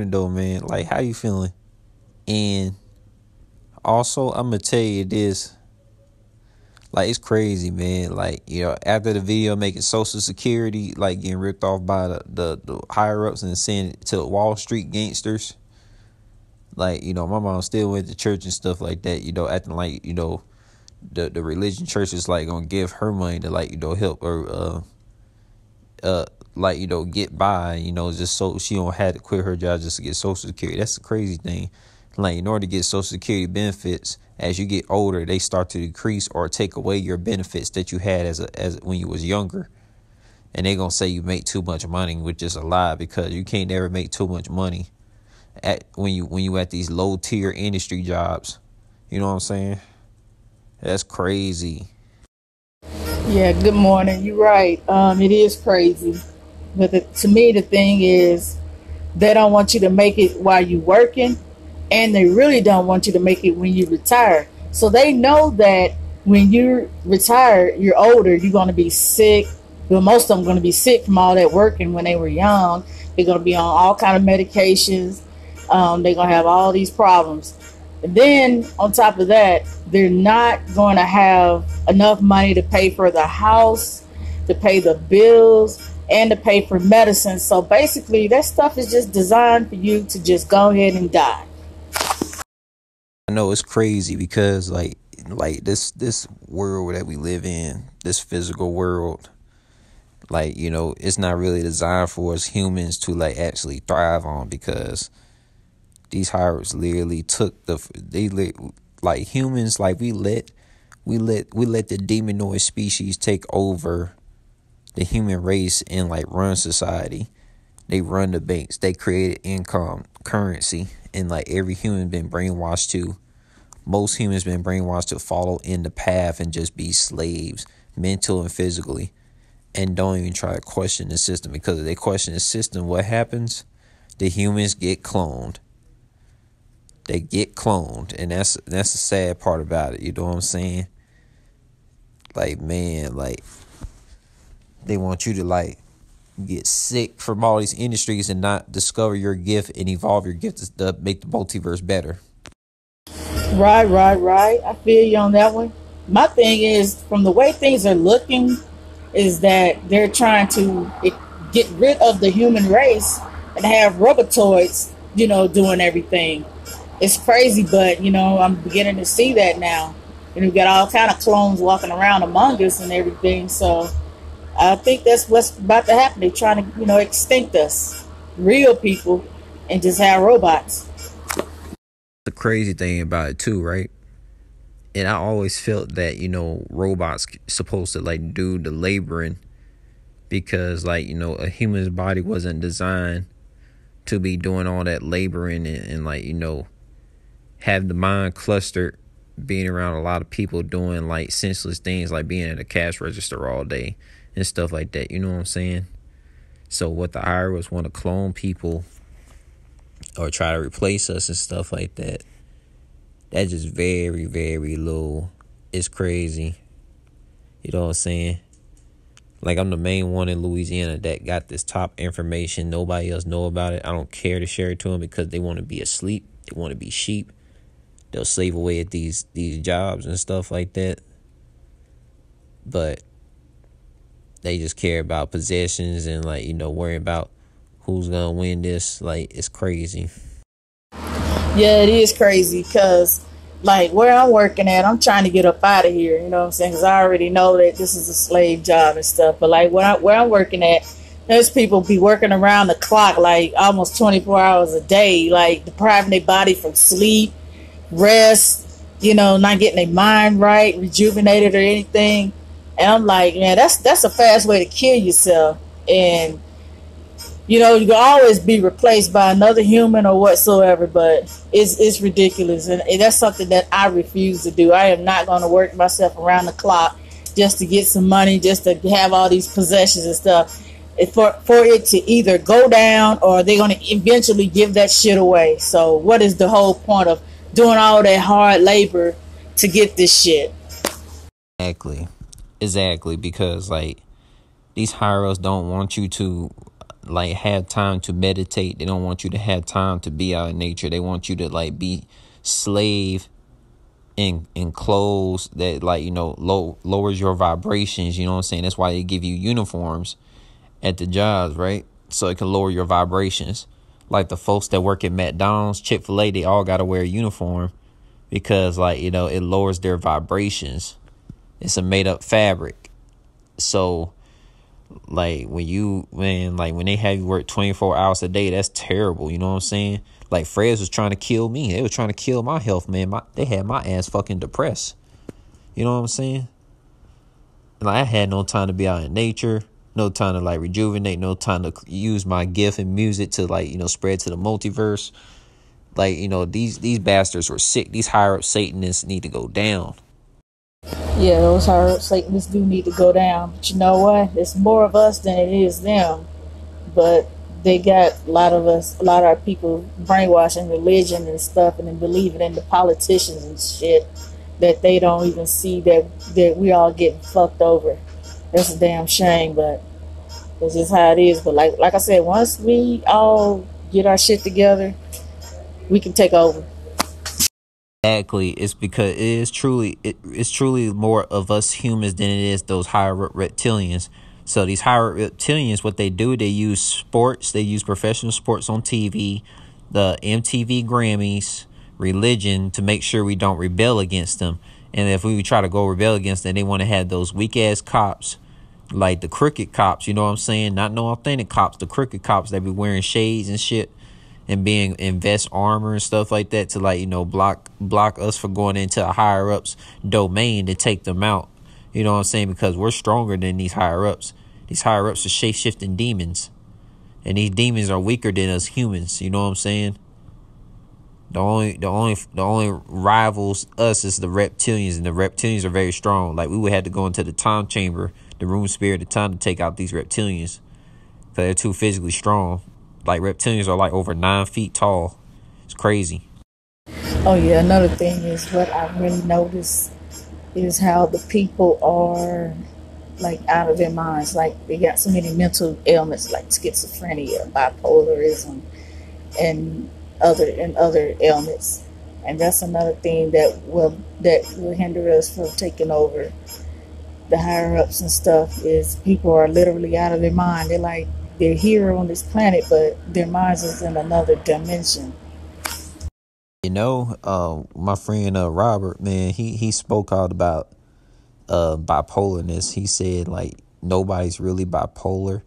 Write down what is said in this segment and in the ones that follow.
Though, man, like, how you feeling? And also, I'm gonna tell you this, like, it's crazy, man. Like, after the video making Social Security, like, getting ripped off by the higher ups and sent it to Wall Street gangsters. Like, my mom still went to church and stuff like that, acting like, the religion church is like gonna give her money to, like, help her like, get by, just so she don't have to quit her job just to get Social Security. That's the crazy thing. Like, in order to get Social Security benefits, as you get older, they start to decrease or take away your benefits that you had as when you was younger. And they gonna say you make too much money, which is a lie, because you can't never make too much money when you at these low tier industry jobs. You know what I'm saying? That's crazy. Yeah, good morning. You're right. It is crazy. But to me, the thing is, they don't want you to make it while you're working, and they really don't want you to make it when you retire. So they know that when you retire, you're older, you're going to be sick. Well, most of them are going to be sick from all that working when they were young. They're going to be on all kind of medications. They're going to have all these problems. And then on top of that, they're not going to have enough money to pay for the house, to pay the bills, and to pay for medicine. So basically, that stuff is just designed for you to just go ahead and die. I know it's crazy because like this world that we live in, this physical world, like, it's not really designed for us humans to, like, actually thrive on, because these hires literally took like, humans, like, we let the demonoid species take over the human race and, like, run society. They run the banks. They created income, currency, and, like, every human been brainwashed to. Most humans been brainwashed to follow in the path and just be slaves, mental and physically, and don't even try to question the system, because if they question the system, what happens? The humans get cloned. They get cloned, and that's the sad part about it. You know what I'm saying? Like, man, like, they want you to, like, get sick from all these industries and not discover your gift and evolve your gift to make the multiverse better. Right. I feel you on that one. My thing is, from the way things are looking, is that they're trying to get rid of the human race and have robotoids, doing everything. It's crazy, but I'm beginning to see that now. And we've got all kind of clones walking around among us and everything. So I think that's what's about to happen. They're trying to, extinct us, real people, and just have robots. The crazy thing about it too, right? And I always felt that, robots supposed to, like, do the laboring, because, like, a human's body wasn't designed to be doing all that laboring and like, have the mind clustered being around a lot of people doing, like, senseless things, like being at a cash register all day and stuff like that. You know what I'm saying? So what the IRS want to clone people or try to replace us and stuff like that, that's just very, very low. It's crazy. You know what I'm saying? Like, I'm the main one in Louisiana that got this top information. Nobody else know about it. I don't care to share it to them, because they want to be asleep. They want to be sheep. They'll slave away at these jobs and stuff like that. But they just care about possessions and, like, worrying about who's going to win this. Like, it's crazy. Yeah, it is crazy, because, like, where I'm working at, I'm trying to get up out of here, you know what I'm saying? Because I already know that this is a slave job and stuff. But, like, where I'm working at, there's people be working around the clock, like, almost 24 hours a day, like, depriving their body from sleep, rest, not getting their mind right, rejuvenated or anything. And I'm like, man, that's a fast way to kill yourself. And you can always be replaced by another human or whatsoever, but it's ridiculous. And that's something that I refuse to do. I am not going to work myself around the clock just to get some money, just to have all these possessions and stuff. For it to either go down, or they're going to eventually give that shit away. So what is the whole point of doing all that hard labor to get this shit? Exactly, because, like, these higher ups don't want you to, like have time to meditate. They don't want you to have time to be out in nature. They want you to like be slave in clothes that like, you know, lowers your vibrations. You know what I'm saying? That's why they give you uniforms at the jobs, right? So it can lower your vibrations. Like the folks that work at McDonald's, Chick-fil-A, they all got to wear a uniform because, like, you know, it lowers their vibrations. It's a made up fabric. So like when they have you work 24 hours a day, that's terrible. You know what I'm saying? Like Fred's was trying to kill me. They were trying to kill my health, man. They had my ass fucking depressed. You know what I'm saying? Like I had no time to be out in nature, no time to like rejuvenate, no time to use my gift in music to like, you know, spread to the multiverse. Like, you know, these bastards were sick. These higher up Satanists need to go down. Yeah, those higher up Satanists do need to go down. But you know what? It's more of us than it is them. But they got a lot of our people brainwashing religion and stuff, and then believing in the politicians and shit, that they don't even see that we all getting fucked over. That's a damn shame, but it's just how it is. But like I said, once we all get our shit together, we can take over. Exactly. It's because it's truly more of us humans than it is those higher up reptilians. So these higher reptilians, what they do, they use sports, they use professional sports on TV, the MTV Grammys, religion to make sure we don't rebel against them. And if we try to go rebel against them, they want to have those weak ass cops, like the crooked cops, you know what I'm saying? Not no authentic cops, the crooked cops that be wearing shades and shit and being invest armor and stuff like that to like, you know, block us from going into a higher ups domain to take them out. You know what I'm saying? Because we're stronger than these higher ups. These higher ups are shape shifting demons. And these demons are weaker than us humans. You know what I'm saying? The only rivals us is the reptilians, and the reptilians are very strong. Like we would have to go into the time chamber, the room spirit of time to take out these reptilians. Because they're too physically strong. Like reptilians are like over 9 feet tall. It's crazy. Oh yeah, another thing is what I really noticed is how the people are like out of their minds. Like they got so many mental ailments like schizophrenia, bipolarism, and other ailments. And that's another thing that will hinder us from taking over the higher ups and stuff, is people are literally out of their mind. They're here on this planet, but their minds is in another dimension. You know, my friend Robert, man, he spoke out about bipolarness. He said like nobody's really bipolar.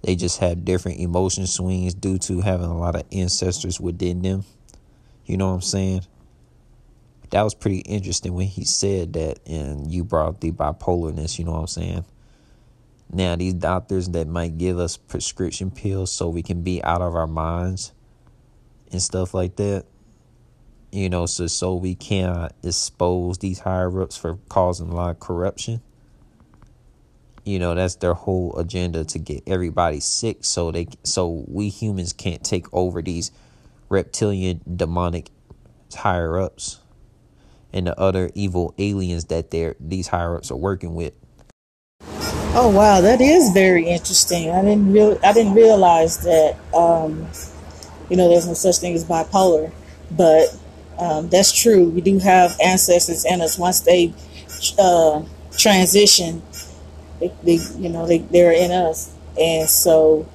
They just have different emotion swings due to having a lot of ancestors within them. You know what I'm saying? That was pretty interesting when he said that, and you brought up the bipolarness. You know what I'm saying? Now, these doctors that might give us prescription pills so we can be out of our minds and stuff like that, you know, so we cannot expose these higher ups for causing a lot of corruption. You know, that's their whole agenda, to get everybody sick so we humans can't take over these reptilian demonic higher ups and the other evil aliens that these higher ups are working with. Oh wow, that is very interesting. I didn't realize that. You know, there's no such thing as bipolar, but that's true. We do have ancestors in us. Once they transition, they're in us, and so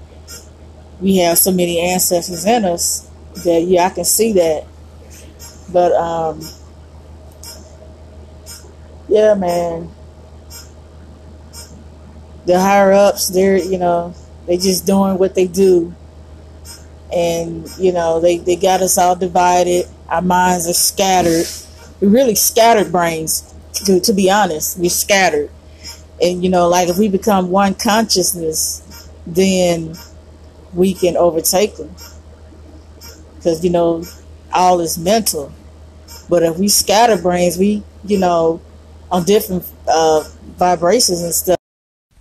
we have so many ancestors in us that I can see that. But yeah, man, the higher ups, they just doing what they do, and they got us all divided. Our minds are scattered. We're really scattered brains, to be honest. We're scattered. And, like if we become one consciousness, then we can overtake them. Because, all is mental. But if we scatter brains, we, on different vibrations and stuff.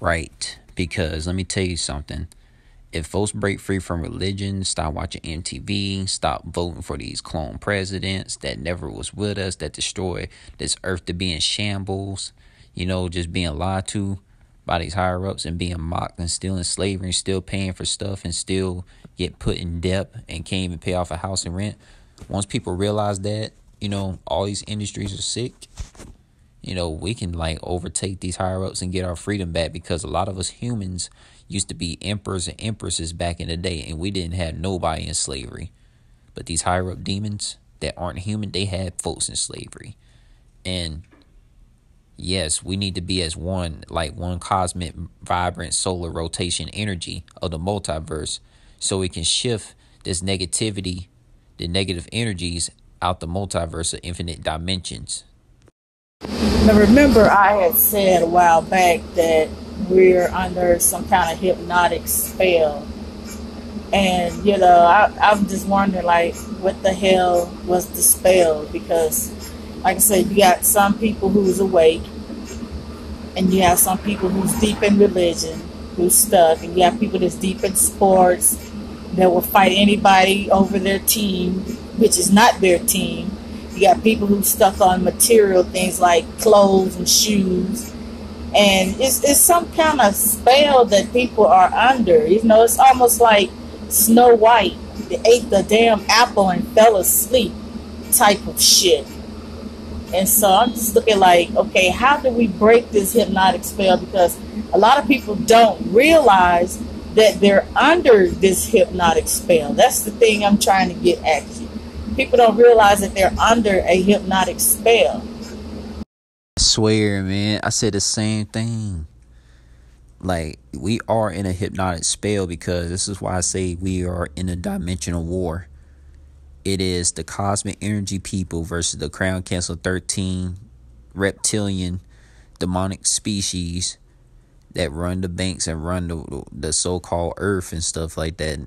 Right. Because let me tell you something. If folks break free from religion, stop watching MTV, stop voting for these clone presidents that never was with us, that destroyed this earth to be in shambles, just being lied to, by these higher ups and being mocked and still in slavery and still paying for stuff and still get put in debt and can't even pay off a house and rent. Once people realize that, all these industries are sick, we can like overtake these higher ups and get our freedom back, because a lot of us humans used to be emperors and empresses back in the day, and we didn't have nobody in slavery. But these higher up demons that aren't human, they had folks in slavery. And yes, we need to be as one, like one cosmic, vibrant solar rotation energy of the multiverse, so we can shift this negativity, the negative energies out the multiverse of infinite dimensions. Now remember, I had said a while back that we're under some kind of hypnotic spell. And, I'm just wondering, like, what the hell was the spell? Because, like I said, you got some people who's awake, and you have some people who's deep in religion, who's stuck, and you have people that's deep in sports, that will fight anybody over their team, which is not their team. You got people who stuck on material things like clothes and shoes. And it's some kind of spell that people are under. It's almost like Snow White ate the damn apple and fell asleep type of shit. And so I'm just looking like, okay, how do we break this hypnotic spell? Because a lot of people don't realize that they're under this hypnotic spell. That's the thing I'm trying to get at you. People don't realize that they're under a hypnotic spell. I swear, man, I said the same thing. Like, we are in a hypnotic spell, because this is why I say we are in a dimensional war. It is the cosmic energy people versus the Crown Council 13 reptilian demonic species that run the banks and run the so-called earth and stuff like that.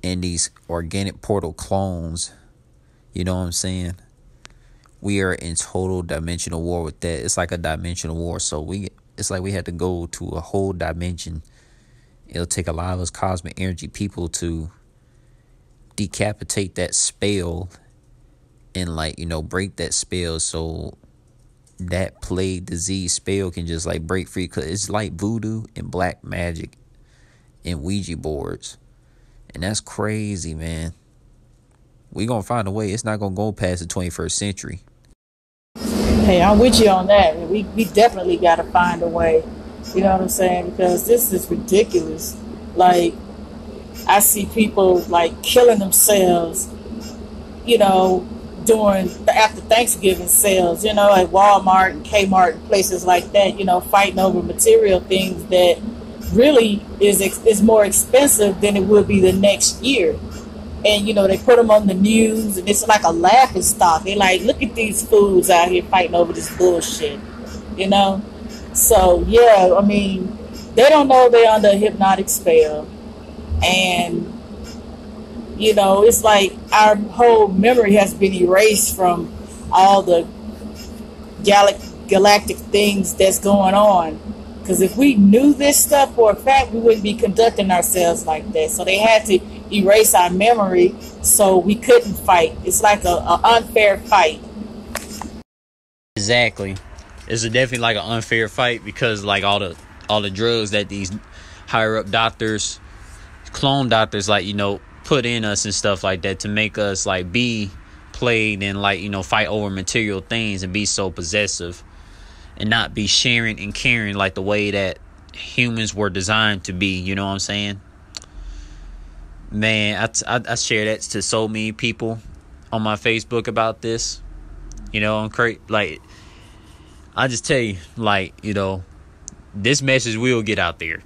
And these organic portal clones, you know what I'm saying? We are in total dimensional war with that. It's like a dimensional war. So it's like we had to go to a whole dimension. It'll take a lot of us cosmic energy people to decapitate that spell and break that spell, so that plague disease spell can just like break free. Because it's like voodoo and black magic and Ouija boards. And that's crazy, man. We gonna find a way. It's not gonna go past the 21st century. Hey, I'm with you on that. We definitely got to find a way. You know what I'm saying? Because this is ridiculous. Like, I see people like killing themselves, during the after Thanksgiving sales, at Walmart and Kmart and places like that, fighting over material things that really is more expensive than it would be the next year. And, they put them on the news, and it's like a laughing stock. They're like, look at these fools out here fighting over this bullshit, So, yeah, I mean, they don't know they're under a hypnotic spell. And, it's like our whole memory has been erased from all the galactic things that's going on. Because if we knew this stuff for a fact, we wouldn't be conducting ourselves like that. So they had to erase our memory so we couldn't fight. It's like a unfair fight. Exactly. It's definitely like an unfair fight, because like all the drugs that these higher up doctors, clone doctors, put in us and stuff like that to make us like be played and fight over material things and be so possessive and not be sharing and caring like the way that humans were designed to be. You know what I'm saying? Man, I share that to so many people on my Facebook about this. I'm crazy. Like, I just tell you, this message will get out there.